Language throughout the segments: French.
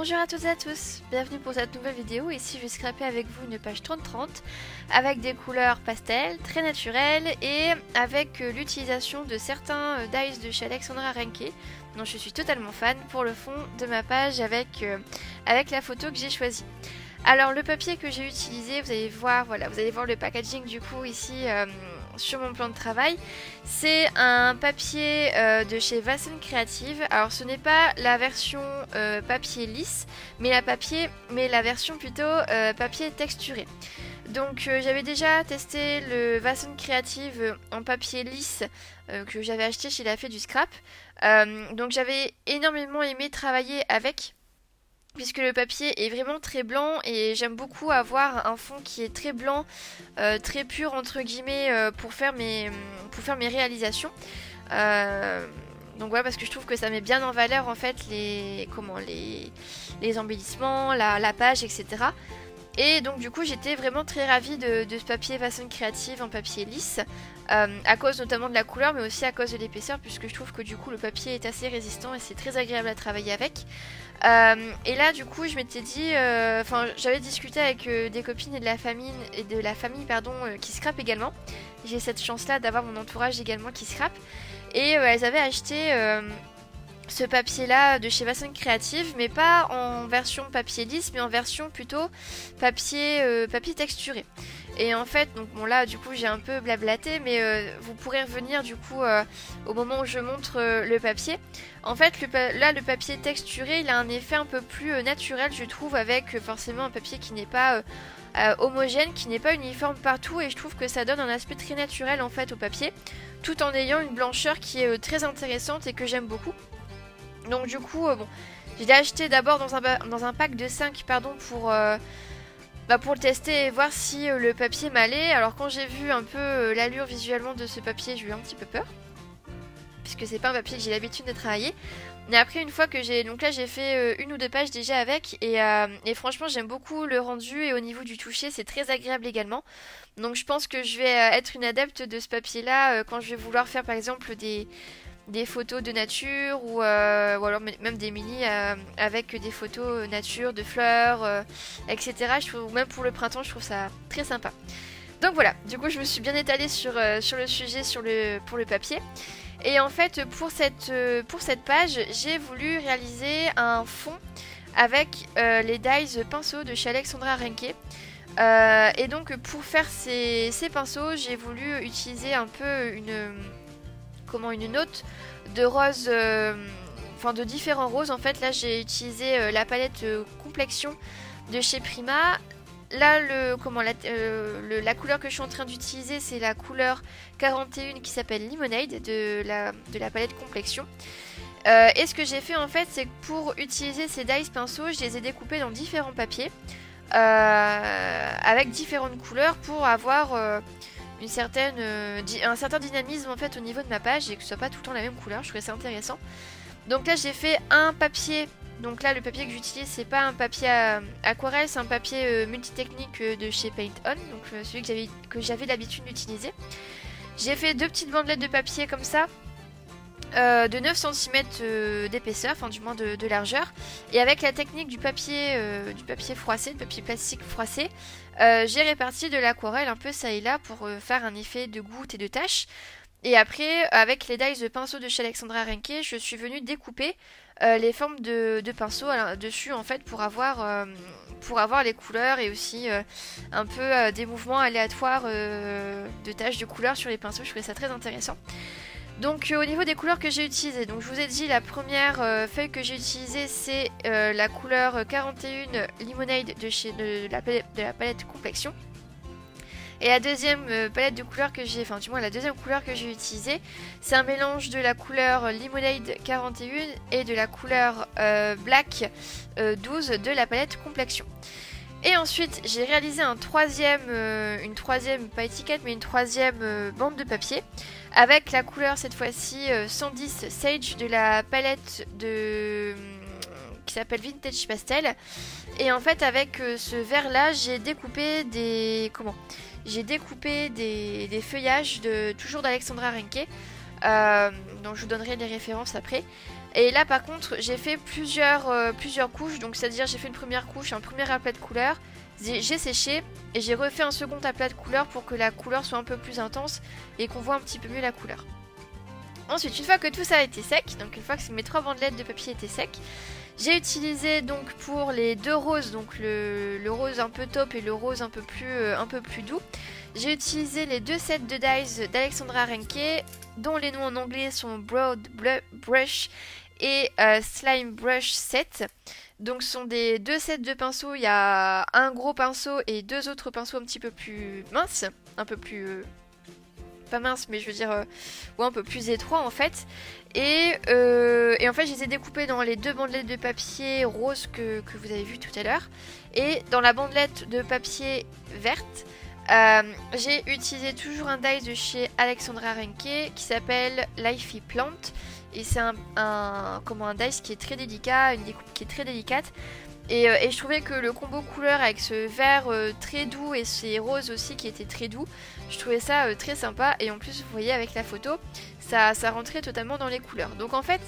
Bonjour à toutes et à tous, bienvenue pour cette nouvelle vidéo. Ici je vais scraper avec vous une page 30-30 avec des couleurs pastel très naturelles et avec l'utilisation de certains dies de chez Alexandra Ranke dont je suis totalement fan pour le fond de ma page avec la photo que j'ai choisie. Alors le papier que j'ai utilisé, vous allez voir, voilà, vous allez voir le packaging du coup ici sur mon plan de travail. C'est un papier de chez Vasen Creative. Alors ce n'est pas la version papier lisse, mais la version plutôt papier texturé. Donc j'avais déjà testé le Vasen Creative en papier lisse que j'avais acheté chez La Fée du Scrap. Donc j'avais énormément aimé travailler avec, puisque le papier est vraiment très blanc et j'aime beaucoup avoir un fond qui est très blanc, très pur entre guillemets pour faire mes réalisations. Donc voilà, parce que je trouve que ça met bien en valeur en fait les embellissements, la page, etc. Et donc du coup j'étais vraiment très ravie de ce papier Vasen Creative en papier lisse, à cause notamment de la couleur mais aussi à cause de l'épaisseur, puisque je trouve que du coup le papier est assez résistant et c'est très agréable à travailler avec. Et là du coup je m'étais dit, j'avais discuté avec des copines et de la famille qui scrapent également. J'ai cette chance là d'avoir mon entourage également qui scrape, et elles avaient acheté ce papier là de chez Vasen Creative, mais pas en version papier lisse mais en version plutôt papier texturé. Et en fait, donc bon là du coup j'ai un peu blablaté, mais vous pourrez revenir du coup au moment où je montre le papier. En fait le papier texturé il a un effet un peu plus naturel je trouve, avec forcément un papier qui n'est pas homogène, qui n'est pas uniforme partout, et je trouve que ça donne un aspect très naturel en fait au papier, tout en ayant une blancheur qui est très intéressante et que j'aime beaucoup. Donc du coup, je l'ai acheté d'abord dans un pack de 5 pour le tester et voir si le papier m'allait. Alors quand j'ai vu un peu l'allure visuellement de ce papier, j'ai eu un petit peu peur, puisque c'est pas un papier que j'ai l'habitude de travailler. Mais après, une fois que j'ai fait une ou deux pages déjà avec, et franchement j'aime beaucoup le rendu, et au niveau du toucher c'est très agréable également. Donc je pense que je vais être une adepte de ce papier là quand je vais vouloir faire par exemple des photos de nature, ou alors même des mini avec des photos nature, de fleurs, etc. Ou même pour le printemps, je trouve ça très sympa. Donc voilà, du coup je me suis bien étalée sur le sujet pour le papier. Et en fait pour cette page, j'ai voulu réaliser un fond avec les dies pinceaux de chez Alexandra Ranke. Et donc pour faire ces pinceaux, j'ai voulu utiliser un peu une note de rose, de différents roses. En fait là j'ai utilisé la palette complexion de chez Prima. Là la couleur que je suis en train d'utiliser, c'est la couleur 41 qui s'appelle Lemonade de la palette complexion. Et ce que j'ai fait en fait, c'est que pour utiliser ces dies pinceaux, je les ai découpés dans différents papiers avec différentes couleurs pour avoir un certain dynamisme en fait au niveau de ma page, et que ce soit pas tout le temps la même couleur. Je trouvais ça intéressant. Donc là j'ai fait un papier, donc là le papier que j'utilise c'est pas un papier aquarelle, c'est un papier multitechnique de chez Paint On, donc celui que j'avais l'habitude d'utiliser. J'ai fait deux petites bandelettes de papier comme ça, de 9 cm d'épaisseur, enfin du moins de largeur, et avec la technique du papier froissé, du papier plastique froissé, j'ai réparti de l'aquarelle un peu ça et là pour faire un effet de gouttes et de taches. Et après, avec les dies de pinceau de chez Alexandra Ranke, je suis venue découper les formes de pinceau dessus en fait, pour avoir les couleurs, et aussi un peu des mouvements aléatoires de taches de couleurs sur les pinceaux. Je trouvais ça très intéressant. Donc au niveau des couleurs que j'ai utilisées, donc je vous ai dit la première feuille que j'ai utilisée c'est la couleur 41 Lemonade de la palette complexion. Et la deuxième palette de couleurs que j'ai, la deuxième couleur que j'ai utilisée, c'est un mélange de la couleur Lemonade 41 et de la couleur Black 12 de la palette complexion. Et ensuite j'ai réalisé une troisième bande de papier avec la couleur cette fois-ci 110 Sage de la palette qui s'appelle Vintage Pastel. Et en fait avec ce vert là j'ai découpé des feuillages toujours d'Alexandra Ranke Donc je vous donnerai les références après. Et là par contre j'ai fait plusieurs couches, donc c'est à dire j'ai fait une première couche, un premier aplat de couleur, j'ai séché et j'ai refait un second aplat de couleur pour que la couleur soit un peu plus intense et qu'on voit un petit peu mieux la couleur. Ensuite, une fois que tout ça a été sec, donc une fois que mes 3 bandelettes de papier étaient secs, j'ai utilisé donc pour les 2 roses, donc le rose un peu taupe et le rose un peu plus doux, j'ai utilisé les 2 sets de dies d'Alexandra Renke, dont les noms en anglais sont Broad Brush et Slime Brush Set. Donc ce sont des 2 sets de pinceaux, il y a un gros pinceau et 2 autres pinceaux un petit peu plus minces, un peu plus... pas mince mais je veux dire ouais, un peu plus étroit en fait, et en fait je les ai découpés dans les 2 bandelettes de papier rose que vous avez vu tout à l'heure, et dans la bandelette de papier verte j'ai utilisé toujours un die de chez Alexandra Renke qui s'appelle Lifey Plant, et c'est un dice qui est très délicat, une découpe qui est très délicate. Et je trouvais que le combo couleur avec ce vert très doux et ces roses aussi qui étaient très doux, je trouvais ça très sympa. Et en plus, vous voyez avec la photo, ça rentrait totalement dans les couleurs. Donc en fait,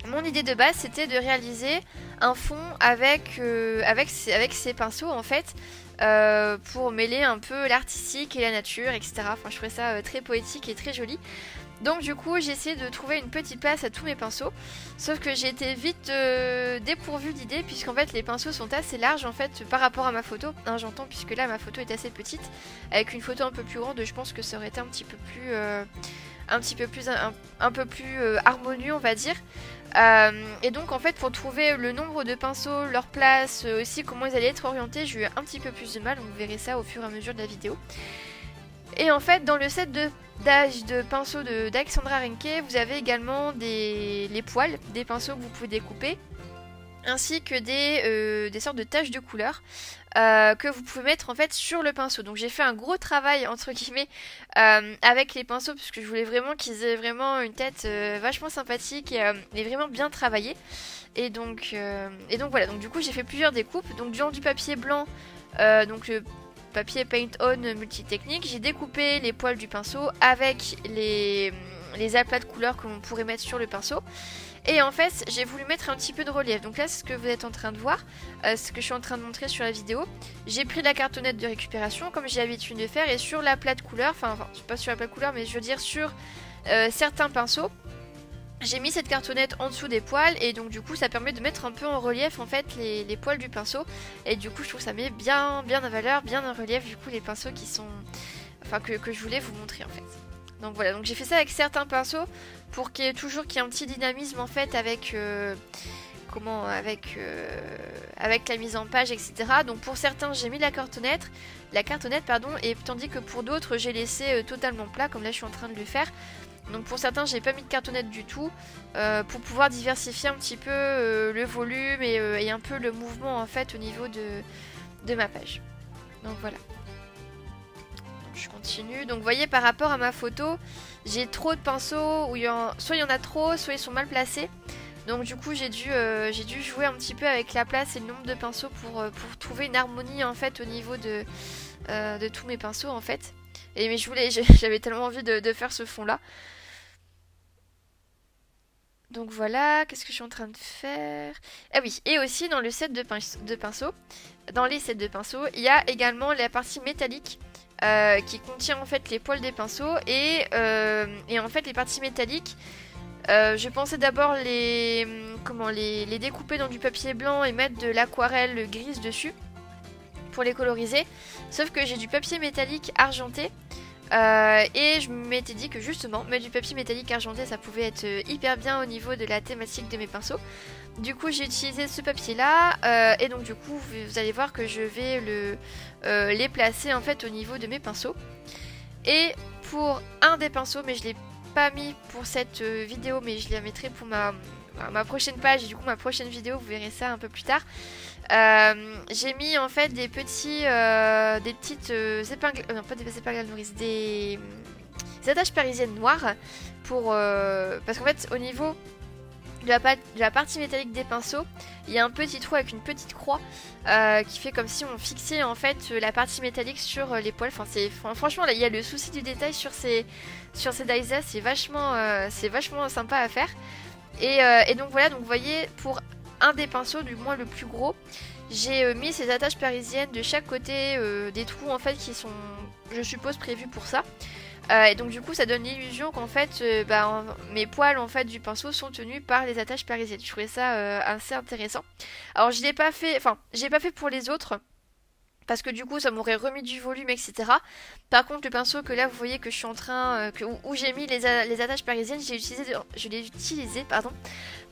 mon idée de base, c'était de réaliser un fond avec ces pinceaux en fait, pour mêler un peu l'artistique et la nature, etc. Enfin, je trouvais ça très poétique et très joli. Donc du coup j'ai essayé de trouver une petite place à tous mes pinceaux, sauf que j'ai été vite dépourvue d'idées, puisqu'en fait les pinceaux sont assez larges en fait par rapport à ma photo, hein, j'entends, puisque là ma photo est assez petite. Avec une photo un peu plus grande, je pense que ça aurait été un peu plus harmonieux, on va dire. Et donc en fait pour trouver le nombre de pinceaux, leur place, aussi comment ils allaient être orientés, j'ai eu un petit peu plus de mal, vous verrez ça au fur et à mesure de la vidéo. Et en fait, dans le set de pinceaux d'Alexandra Renke, vous avez également les poils, des pinceaux que vous pouvez découper, ainsi que des sortes de taches de couleur que vous pouvez mettre en fait sur le pinceau. Donc j'ai fait un gros travail entre guillemets avec les pinceaux, parce que je voulais vraiment qu'ils aient vraiment une tête vachement sympathique et vraiment bien travaillée. Et donc voilà, donc du coup j'ai fait plusieurs découpes. Donc durant du papier blanc, donc le papier Paint On multi-technique, j'ai découpé les poils du pinceau avec les aplats de couleurs que l'on pourrait mettre sur le pinceau. Et en fait j'ai voulu mettre un petit peu de relief. Donc là c'est ce que vous êtes en train de voir, ce que je suis en train de montrer sur la vidéo. J'ai pris la cartonnette de récupération comme j'ai l'habitude de faire, et sur l'aplat de couleurs, enfin pas sur l'aplat de couleurs mais je veux dire sur certains pinceaux, j'ai mis cette cartonnette en dessous des poils, et donc du coup ça permet de mettre un peu en relief en fait les poils du pinceau, et du coup je trouve que ça met bien en valeur, bien en relief du coup les pinceaux qui sont, enfin que je voulais vous montrer en fait. Donc voilà, donc j'ai fait ça avec certains pinceaux pour qu'il y ait toujours un petit dynamisme en fait avec avec la mise en page, etc. Donc pour certains j'ai mis la cartonnette pardon, et tandis que pour d'autres j'ai laissé totalement plat, comme là je suis en train de le faire. Donc pour certains j'ai pas mis de cartonnette du tout, pour pouvoir diversifier un petit peu le volume et un peu le mouvement en fait au niveau de ma page. Donc voilà. Donc, je continue. Donc vous voyez par rapport à ma photo, j'ai trop de pinceaux, où soit il y en a trop, soit ils sont mal placés. Donc du coup j'ai dû jouer un petit peu avec la place et le nombre de pinceaux pour trouver une harmonie en fait au niveau de tous mes pinceaux en fait. Mais j'avais tellement envie de faire ce fond là. Donc voilà, qu'est-ce que je suis en train de faire? Ah oui, et aussi dans le set de pinceaux, dans les sets de pinceaux, il y a également la partie métallique qui contient en fait les poils des pinceaux, et en fait les parties métalliques, je pensais d'abord les découper dans du papier blanc et mettre de l'aquarelle grise dessus pour les coloriser, sauf que j'ai du papier métallique argenté. Et je m'étais dit que justement mettre du papier métallique argenté ça pouvait être hyper bien au niveau de la thématique de mes pinceaux. Du coup j'ai utilisé ce papier là, et donc du coup vous allez voir que je vais les placer en fait au niveau de mes pinceaux. Et pour un des pinceaux, mais je l'ai pas mis pour cette vidéo, mais je la mettrai pour ma prochaine page, et du coup ma prochaine vidéo vous verrez ça un peu plus tard. J'ai mis en fait des petites épingles, non pas des épingles à nourrice, des attaches parisiennes noires pour parce qu'en fait au niveau de la partie métallique des pinceaux, il y a un petit trou avec une petite croix qui fait comme si on fixait en fait la partie métallique sur les poils. Franchement là il y a le souci du détail sur ces dies là, c'est vachement sympa à faire. Et donc voilà, donc vous voyez, pour un des pinceaux, du moins le plus gros, j'ai mis ces attaches parisiennes de chaque côté des trous en fait qui sont, je suppose, prévus pour ça. Et donc du coup ça donne l'illusion qu'en fait mes poils en fait du pinceau sont tenus par les attaches parisiennes. Je trouvais ça assez intéressant. Alors je l'ai pas fait, enfin j'ai pas fait pour les autres parce que du coup ça m'aurait remis du volume, etc. Par contre le pinceau que là vous voyez que je suis en train, où j'ai mis les attaches parisiennes, je l'ai utilisé pardon,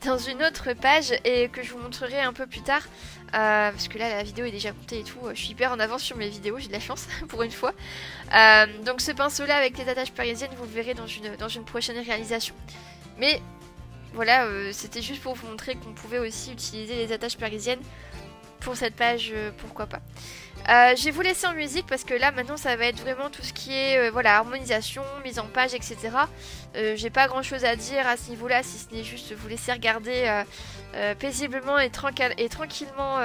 dans une autre page et que je vous montrerai un peu plus tard. Parce que là la vidéo est déjà montée et tout, je suis hyper en avance sur mes vidéos, j'ai de la chance pour une fois. Donc ce pinceau là avec les attaches parisiennes vous le verrez dans une prochaine réalisation. Mais voilà, c'était juste pour vous montrer qu'on pouvait aussi utiliser les attaches parisiennes pour cette page, pourquoi pas. Je vais vous laisser en musique parce que là maintenant ça va être vraiment tout ce qui est voilà, harmonisation, mise en page, etc. J'ai pas grand chose à dire à ce niveau là, si ce n'est juste vous laisser regarder paisiblement et tranquillement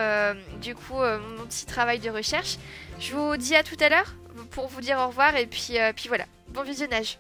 du coup mon petit travail de recherche. Je vous dis à tout à l'heure pour vous dire au revoir et puis voilà, bon visionnage.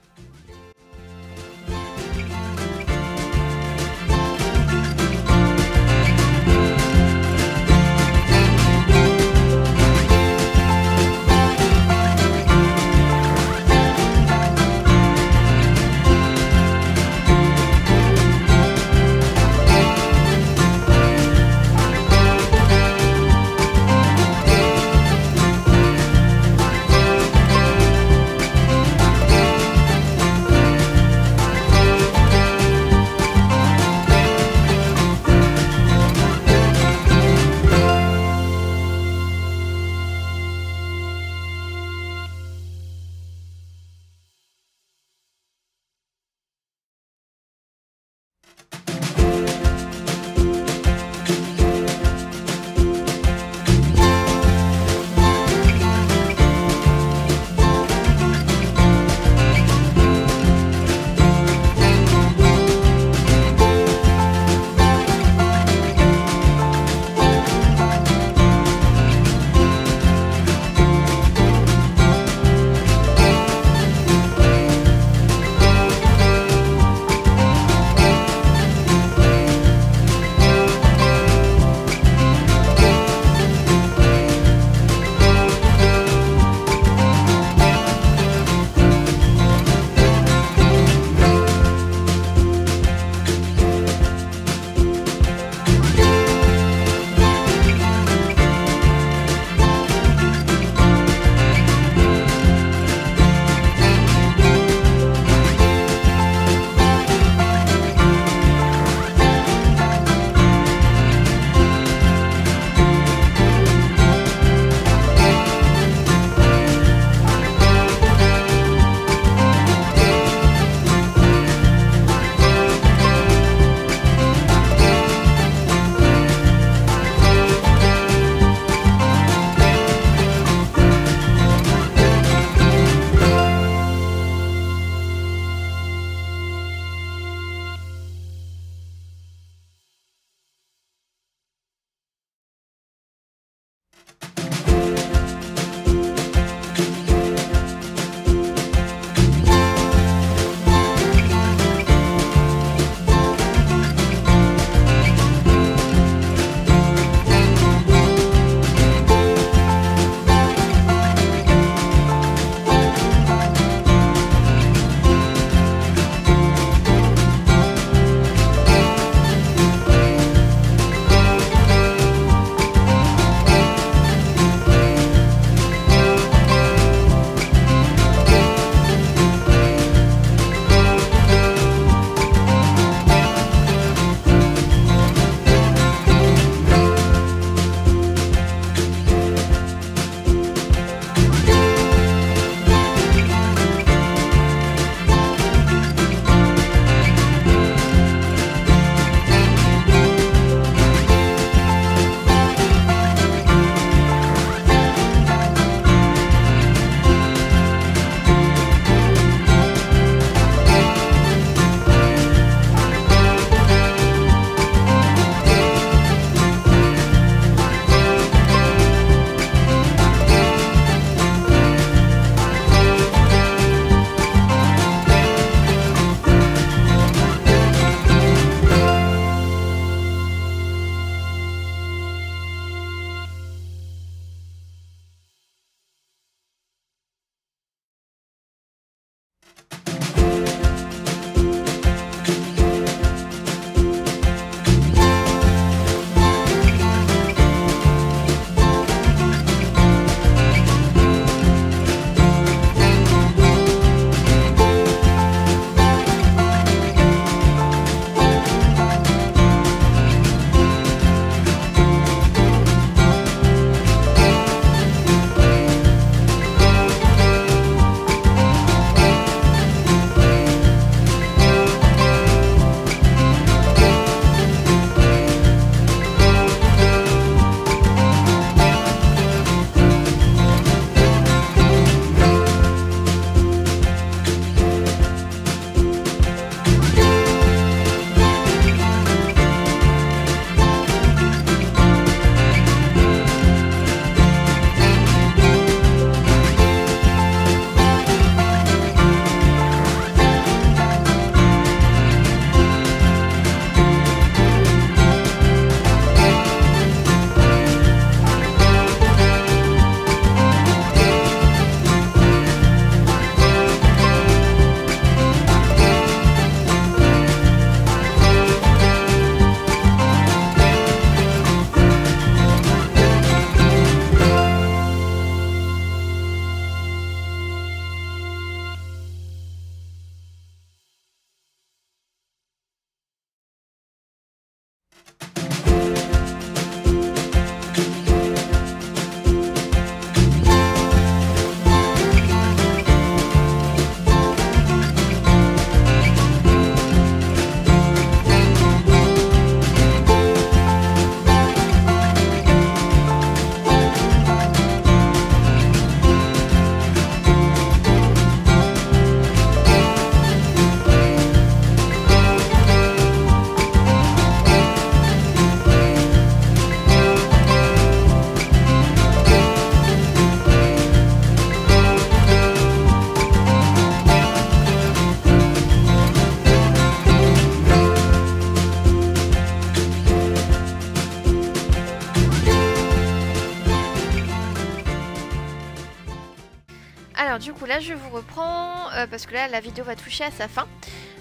du coup là je vous reprends parce que là la vidéo va toucher à sa fin.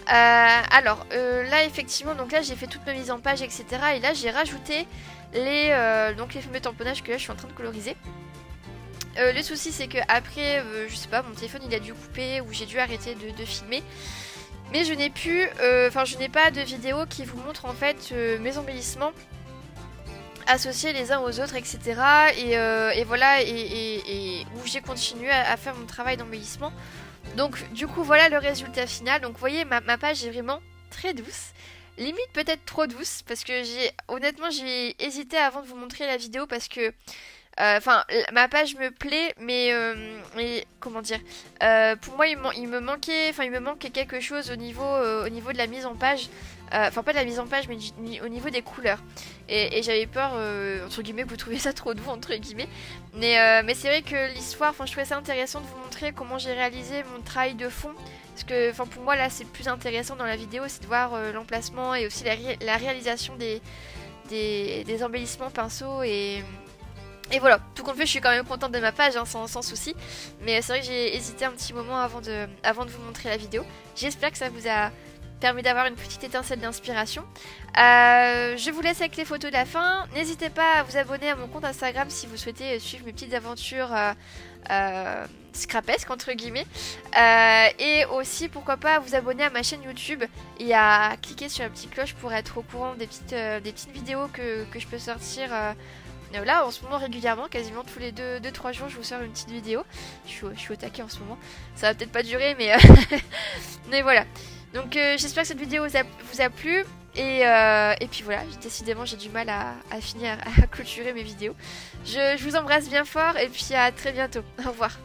Alors là effectivement, donc là j'ai fait toute ma mise en page etc. Et là j'ai rajouté donc les fameux tamponnages que là je suis en train de coloriser. Le souci c'est que après je sais pas, mon téléphone il a dû couper ou j'ai dû arrêter de filmer. Mais je n'ai plus, je n'ai pas de vidéo qui vous montre en fait mes embellissements associés les uns aux autres, etc. Et voilà, et où j'ai continué à faire mon travail d'embellissement. Donc du coup voilà le résultat final. Donc vous voyez ma page est vraiment très douce. Limite peut-être trop douce parce que honnêtement j'ai hésité avant de vous montrer la vidéo parce que ma page me plaît, mais comment dire, pour moi il me manquait quelque chose au niveau de la mise en page, pas de la mise en page, mais au niveau des couleurs. Et j'avais peur, entre guillemets, que vous trouviez ça trop doux, entre guillemets. Mais c'est vrai que l'histoire, je trouvais ça intéressant de vous montrer comment j'ai réalisé mon travail de fond. Parce que pour moi là c'est plus intéressant dans la vidéo, c'est de voir l'emplacement et aussi la réalisation des embellissements pinceaux et voilà, tout compte fait, je suis quand même contente de ma page, hein, sans souci. Mais c'est vrai que j'ai hésité un petit moment avant de vous montrer la vidéo. J'espère que ça vous a permis d'avoir une petite étincelle d'inspiration. Je vous laisse avec les photos de la fin. N'hésitez pas à vous abonner à mon compte Instagram si vous souhaitez suivre mes petites aventures scrapesques, entre guillemets. Et aussi, pourquoi pas, vous abonner à ma chaîne YouTube et à cliquer sur la petite cloche pour être au courant des petites vidéos que je peux sortir là en ce moment régulièrement, quasiment tous les 2-3 jours je vous sors une petite vidéo. Je suis au taquet en ce moment. Ça va peut-être pas durer mais mais voilà. Donc j'espère que cette vidéo vous a plu. Et puis voilà, décidément j'ai du mal à finir à clôturer mes vidéos. Je vous embrasse bien fort et puis à très bientôt. Au revoir.